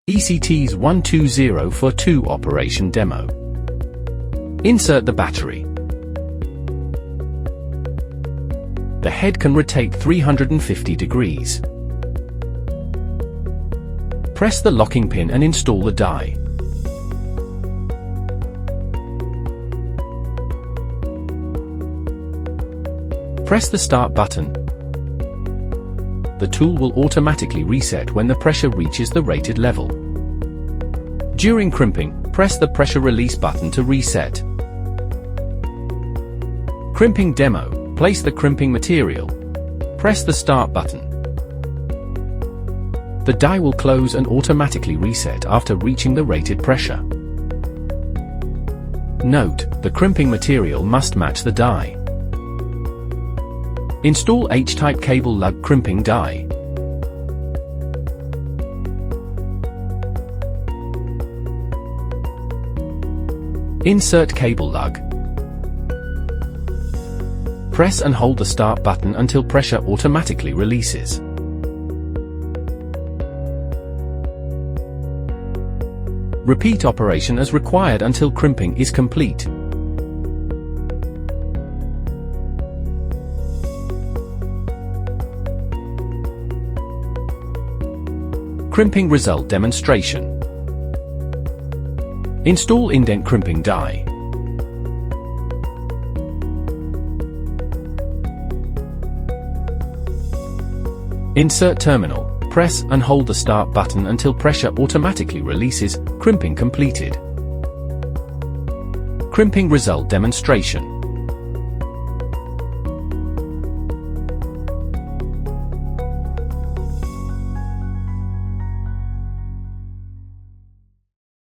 ECT-12042 operation demo. Insert the battery. The head can rotate 350 degrees. Press the locking pin and install the die. Press the start button. The tool will automatically reset when the pressure reaches the rated level. During crimping, press the pressure release button to reset. Crimping demo. Place the crimping material. Press the start button. The die will close and automatically reset after reaching the rated pressure. Note, the crimping material must match the die. Install H-type cable lug crimping die. Insert cable lug. Press and hold the start button until pressure automatically releases. Repeat operation as required until crimping is complete. Crimping result demonstration. Install indent crimping die. Insert terminal. Press and hold the start button until pressure automatically releases. Crimping completed. Crimping result demonstration.